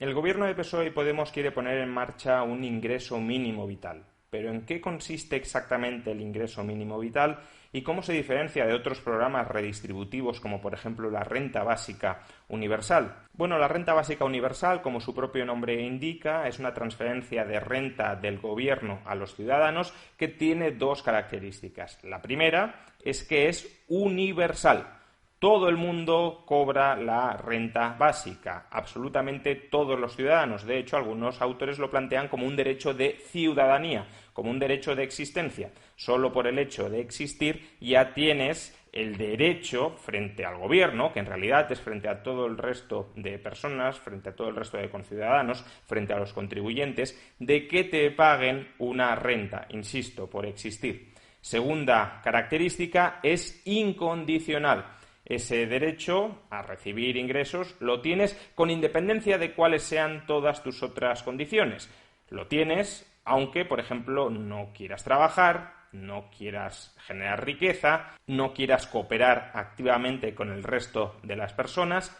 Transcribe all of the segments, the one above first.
El gobierno de PSOE y Podemos quiere poner en marcha un ingreso mínimo vital. Pero ¿en qué consiste exactamente el ingreso mínimo vital y cómo se diferencia de otros programas redistributivos como por ejemplo la renta básica universal? Bueno, la renta básica universal, como su propio nombre indica, es una transferencia de renta del gobierno a los ciudadanos que tiene dos características. La primera es que es universal. Todo el mundo cobra la renta básica, absolutamente todos los ciudadanos. De hecho, algunos autores lo plantean como un derecho de ciudadanía, como un derecho de existencia. Solo por el hecho de existir ya tienes el derecho frente al gobierno, que en realidad es frente a todo el resto de personas, frente a todo el resto de conciudadanos, frente a los contribuyentes, de que te paguen una renta, insisto, por existir. Segunda característica, es incondicional. Ese derecho a recibir ingresos lo tienes con independencia de cuáles sean todas tus otras condiciones. Lo tienes aunque, por ejemplo, no quieras trabajar, no quieras generar riqueza, no quieras cooperar activamente con el resto de las personas.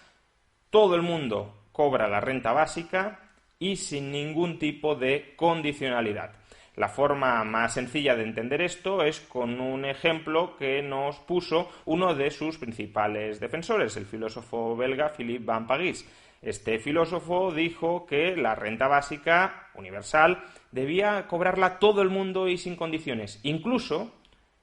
Todo el mundo cobra la renta básica y sin ningún tipo de condicionalidad. La forma más sencilla de entender esto es con un ejemplo que nos puso uno de sus principales defensores, el filósofo belga Philippe Van Parijs. Este filósofo dijo que la renta básica universal debía cobrarla todo el mundo y sin condiciones, incluso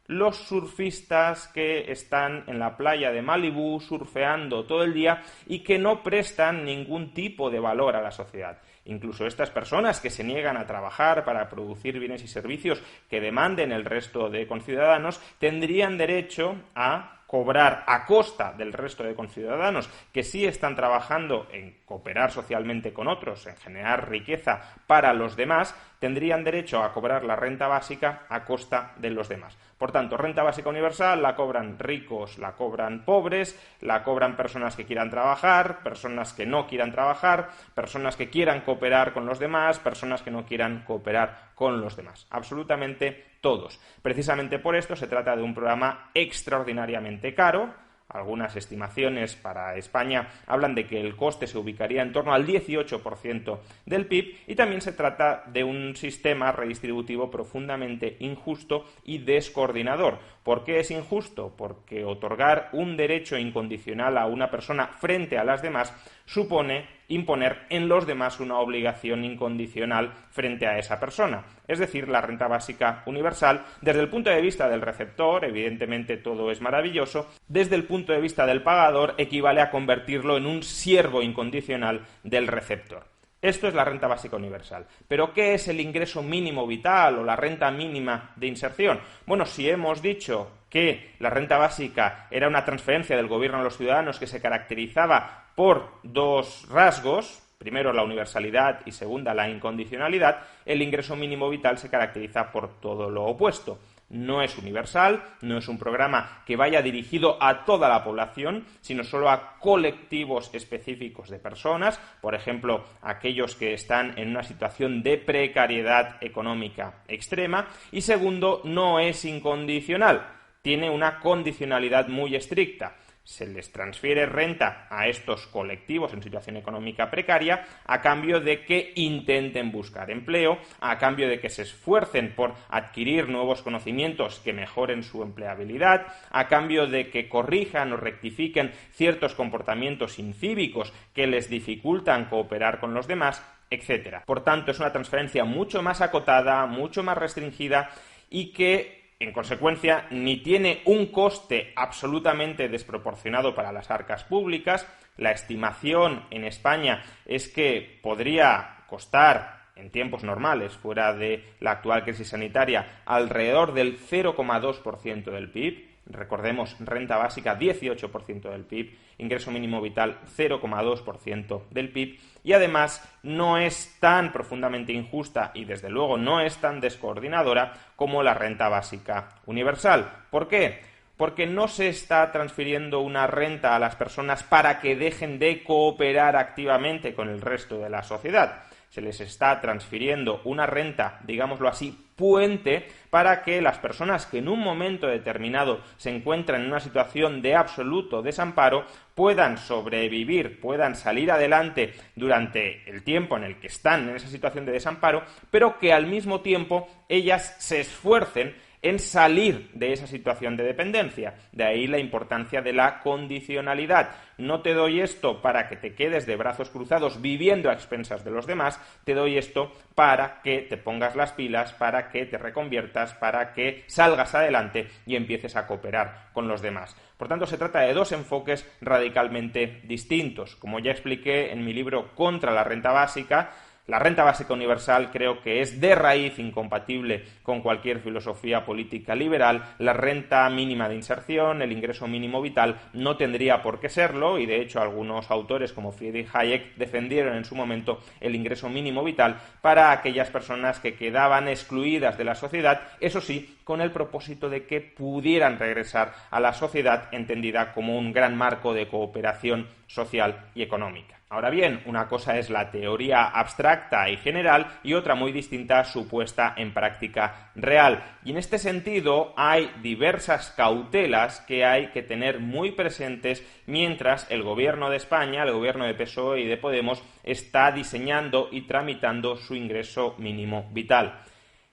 los surfistas que están en la playa de Malibú surfeando todo el día y que no prestan ningún tipo de valor a la sociedad. Incluso estas personas que se niegan a trabajar para producir bienes y servicios que demanden el resto de conciudadanos tendrían derecho a cobrar a costa del resto de conciudadanos que sí están trabajando en cooperar socialmente con otros, en generar riqueza para los demás, tendrían derecho a cobrar la renta básica a costa de los demás. Por tanto, renta básica universal la cobran ricos, la cobran pobres, la cobran personas que quieran trabajar, personas que no quieran trabajar, personas que quieran cooperar con los demás, personas que no quieran cooperar con los demás. Absolutamente todos. Precisamente por esto se trata de un programa extraordinariamente caro. Algunas estimaciones para España hablan de que el coste se ubicaría en torno al 18% del PIB y también se trata de un sistema redistributivo profundamente injusto y descoordinador. ¿Por qué es injusto? Porque otorgar un derecho incondicional a una persona frente a las demás supone imponer en los demás una obligación incondicional frente a esa persona. Es decir, la renta básica universal, desde el punto de vista del receptor, evidentemente todo es maravilloso, desde el punto de vista del pagador equivale a convertirlo en un siervo incondicional del receptor. Esto es la renta básica universal. ¿Pero qué es el ingreso mínimo vital o la renta mínima de inserción? Bueno, si hemos dicho que la renta básica era una transferencia del gobierno a los ciudadanos que se caracterizaba por dos rasgos, primero la universalidad y segunda la incondicionalidad, el ingreso mínimo vital se caracteriza por todo lo opuesto. No es universal, no es un programa que vaya dirigido a toda la población, sino solo a colectivos específicos de personas, por ejemplo, aquellos que están en una situación de precariedad económica extrema, y segundo, no es incondicional, tiene una condicionalidad muy estricta. Se les transfiere renta a estos colectivos en situación económica precaria a cambio de que intenten buscar empleo, a cambio de que se esfuercen por adquirir nuevos conocimientos que mejoren su empleabilidad, a cambio de que corrijan o rectifiquen ciertos comportamientos incívicos que les dificultan cooperar con los demás, etc. Por tanto, es una transferencia mucho más acotada, mucho más restringida y que en consecuencia, ni tiene un coste absolutamente desproporcionado para las arcas públicas. La estimación en España es que podría costar, en tiempos normales, fuera de la actual crisis sanitaria, alrededor del 0,2% del PIB. Recordemos, renta básica 18% del PIB, ingreso mínimo vital 0,2% del PIB y además no es tan profundamente injusta y desde luego no es tan descoordinadora como la renta básica universal. ¿Por qué? porque no se está transfiriendo una renta a las personas para que dejen de cooperar activamente con el resto de la sociedad. Se les está transfiriendo una renta, digámoslo así, puente, para que las personas que en un momento determinado se encuentran en una situación de absoluto desamparo puedan sobrevivir, puedan salir adelante durante el tiempo en el que están en esa situación de desamparo, pero que al mismo tiempo ellas se esfuercen en salir de esa situación de dependencia. De ahí la importancia de la condicionalidad. No te doy esto para que te quedes de brazos cruzados viviendo a expensas de los demás, te doy esto para que te pongas las pilas, para que te reconviertas, para que salgas adelante y empieces a cooperar con los demás. Por tanto, se trata de dos enfoques radicalmente distintos. Como ya expliqué en mi libro Contra la renta básica, la renta básica universal creo que es de raíz incompatible con cualquier filosofía política liberal. La renta mínima de inserción, el ingreso mínimo vital, no tendría por qué serlo, y de hecho algunos autores como Friedrich Hayek defendieron en su momento el ingreso mínimo vital para aquellas personas que quedaban excluidas de la sociedad, eso sí, con el propósito de que pudieran regresar a la sociedad entendida como un gran marco de cooperación social y económica. Ahora bien, una cosa es la teoría abstracta y general y otra muy distinta su puesta en práctica real. Y en este sentido hay diversas cautelas que hay que tener muy presentes mientras el gobierno de España, el gobierno de PSOE y de Podemos, está diseñando y tramitando su ingreso mínimo vital.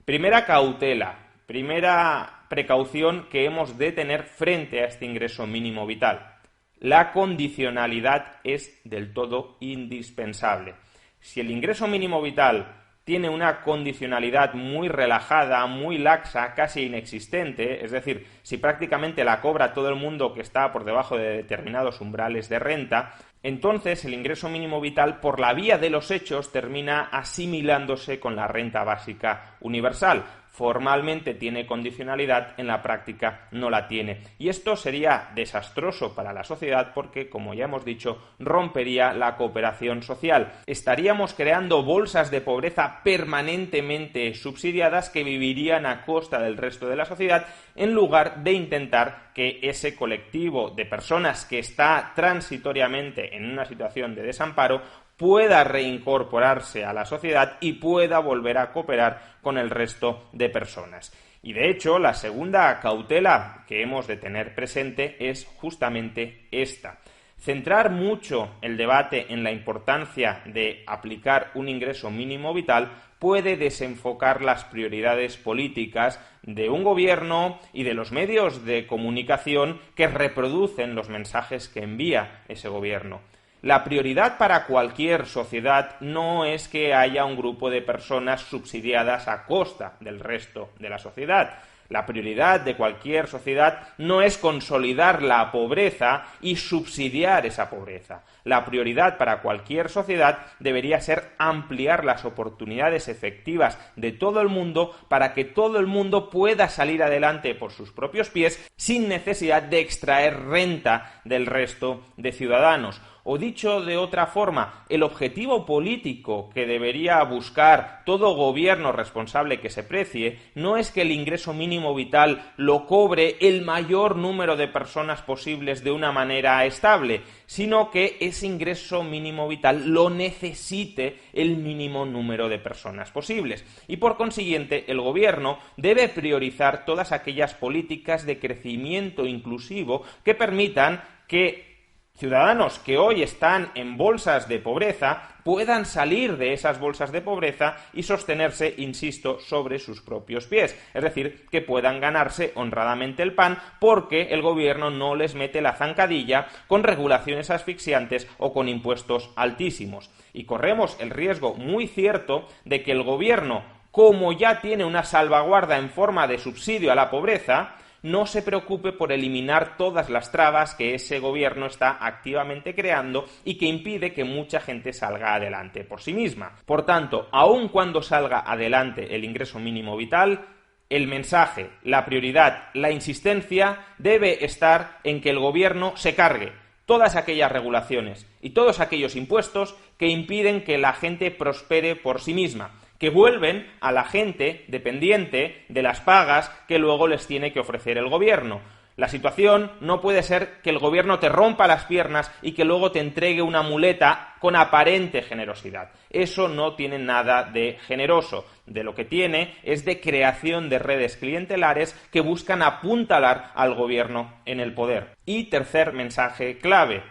Primera cautela, primera precaución que hemos de tener frente a este ingreso mínimo vital. La condicionalidad es del todo indispensable. Si el ingreso mínimo vital tiene una condicionalidad muy relajada, muy laxa, casi inexistente, es decir, si prácticamente la cobra todo el mundo que está por debajo de determinados umbrales de renta, entonces el ingreso mínimo vital, por la vía de los hechos, termina asimilándose con la renta básica universal. Formalmente tiene condicionalidad, en la práctica no la tiene. Y esto sería desastroso para la sociedad porque, como ya hemos dicho, rompería la cooperación social. Estaríamos creando bolsas de pobreza permanentemente subsidiadas que vivirían a costa del resto de la sociedad, en lugar de intentar que ese colectivo de personas que está transitoriamente en una situación de desamparo pueda reincorporarse a la sociedad y pueda volver a cooperar con el resto de personas. Y de hecho, la segunda cautela que hemos de tener presente es justamente esta. Centrar mucho el debate en la importancia de aplicar un ingreso mínimo vital puede desenfocar las prioridades políticas de un gobierno y de los medios de comunicación que reproducen los mensajes que envía ese gobierno. La prioridad para cualquier sociedad no es que haya un grupo de personas subsidiadas a costa del resto de la sociedad. La prioridad de cualquier sociedad no es consolidar la pobreza y subsidiar esa pobreza. La prioridad para cualquier sociedad debería ser ampliar las oportunidades efectivas de todo el mundo para que todo el mundo pueda salir adelante por sus propios pies sin necesidad de extraer renta del resto de ciudadanos. O dicho de otra forma, el objetivo político que debería buscar todo gobierno responsable que se precie no es que el ingreso mínimo vital lo cobre el mayor número de personas posibles de una manera estable, sino que ese ingreso mínimo vital lo necesite el mínimo número de personas posibles. Y por consiguiente, el gobierno debe priorizar todas aquellas políticas de crecimiento inclusivo que permitan que ciudadanos que hoy están en bolsas de pobreza puedan salir de esas bolsas de pobreza y sostenerse, insisto, sobre sus propios pies. Es decir, que puedan ganarse honradamente el pan porque el gobierno no les mete la zancadilla con regulaciones asfixiantes o con impuestos altísimos. Y corremos el riesgo muy cierto de que el gobierno, como ya tiene una salvaguarda en forma de subsidio a la pobreza, no se preocupe por eliminar todas las trabas que ese gobierno está activamente creando y que impide que mucha gente salga adelante por sí misma. Por tanto, aun cuando salga adelante el ingreso mínimo vital, el mensaje, la prioridad, la insistencia debe estar en que el gobierno se cargue todas aquellas regulaciones y todos aquellos impuestos que impiden que la gente prospere por sí misma, que vuelven a la gente dependiente de las pagas que luego les tiene que ofrecer el gobierno. La situación no puede ser que el gobierno te rompa las piernas y que luego te entregue una muleta con aparente generosidad. Eso no tiene nada de generoso. De lo que tiene es de creación de redes clientelares que buscan apuntalar al gobierno en el poder. Y tercer mensaje clave.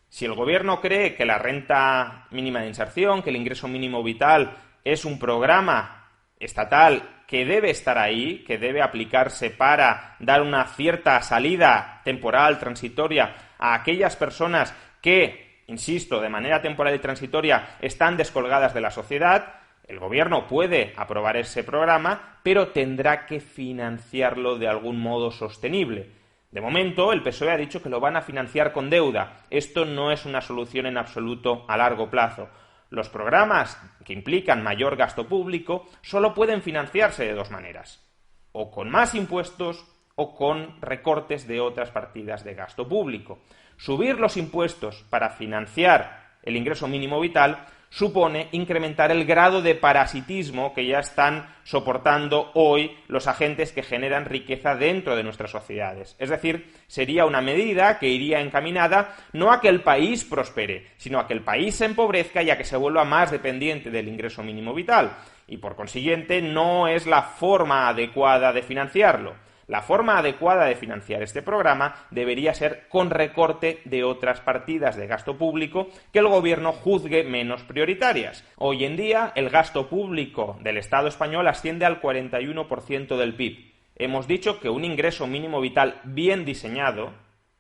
Si el gobierno cree que la renta mínima de inserción, que el ingreso mínimo vital es un programa estatal que debe estar ahí, que debe aplicarse para dar una cierta salida temporal, transitoria, a aquellas personas que, insisto, de manera temporal y transitoria están descolgadas de la sociedad, el gobierno puede aprobar ese programa, pero tendrá que financiarlo de algún modo sostenible. De momento, el PSOE ha dicho que lo van a financiar con deuda. Esto no es una solución en absoluto a largo plazo. Los programas que implican mayor gasto público solo pueden financiarse de dos maneras, o con más impuestos o con recortes de otras partidas de gasto público. Subir los impuestos para financiar el ingreso mínimo vital supone incrementar el grado de parasitismo que ya están soportando hoy los agentes que generan riqueza dentro de nuestras sociedades. Es decir, sería una medida que iría encaminada no a que el país prospere, sino a que el país se empobrezca y a que se vuelva más dependiente del ingreso mínimo vital. Y por consiguiente no es la forma adecuada de financiarlo. La forma adecuada de financiar este programa debería ser con recorte de otras partidas de gasto público que el gobierno juzgue menos prioritarias. Hoy en día, el gasto público del Estado español asciende al 41% del PIB. Hemos dicho que un ingreso mínimo vital bien diseñado,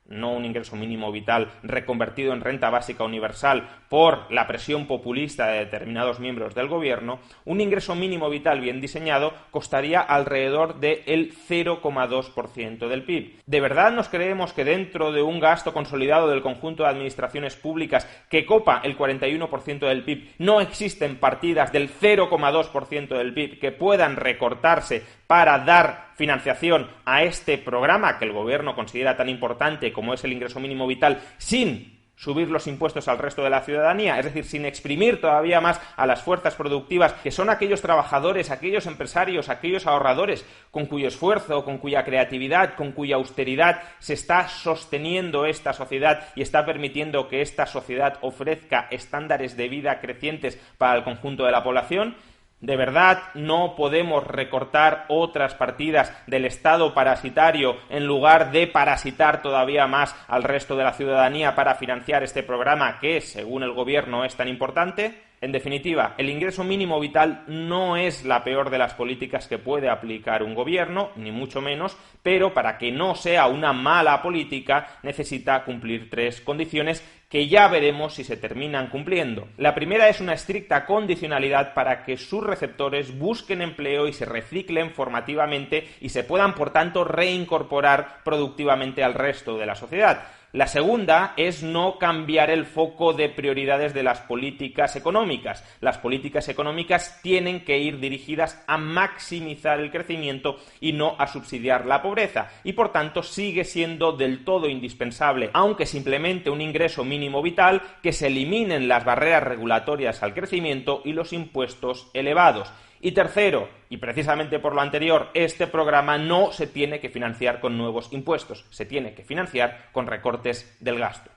no un ingreso mínimo vital reconvertido en renta básica universal por la presión populista de determinados miembros del gobierno, un ingreso mínimo vital bien diseñado costaría alrededor del 0,2% del PIB. ¿De verdad nos creemos que dentro de un gasto consolidado del conjunto de administraciones públicas que copa el 41% del PIB no existen partidas del 0,2% del PIB que puedan recortarse para dar financiación a este programa que el gobierno considera tan importante como es el ingreso mínimo vital sin subir los impuestos al resto de la ciudadanía, es decir, sin exprimir todavía más a las fuerzas productivas, que son aquellos trabajadores, aquellos empresarios, aquellos ahorradores con cuyo esfuerzo, con cuya creatividad, con cuya austeridad se está sosteniendo esta sociedad y está permitiendo que esta sociedad ofrezca estándares de vida crecientes para el conjunto de la población? ¿De verdad no podemos recortar otras partidas del Estado parasitario en lugar de parasitar todavía más al resto de la ciudadanía para financiar este programa que, según el gobierno, es tan importante? En definitiva, el ingreso mínimo vital no es la peor de las políticas que puede aplicar un gobierno, ni mucho menos, pero para que no sea una mala política necesita cumplir tres condiciones que ya veremos si se terminan cumpliendo. La primera es una estricta condicionalidad para que sus receptores busquen empleo y se reciclen formativamente y se puedan, por tanto, reincorporar productivamente al resto de la sociedad. La segunda es no cambiar el foco de prioridades de las políticas económicas. Las políticas económicas tienen que ir dirigidas a maximizar el crecimiento y no a subsidiar la pobreza, y por tanto sigue siendo del todo indispensable, aunque simplemente un ingreso mínimo vital, que se eliminen las barreras regulatorias al crecimiento y los impuestos elevados. Y tercero, y precisamente por lo anterior, este programa no se tiene que financiar con nuevos impuestos, se tiene que financiar con recortes del gasto.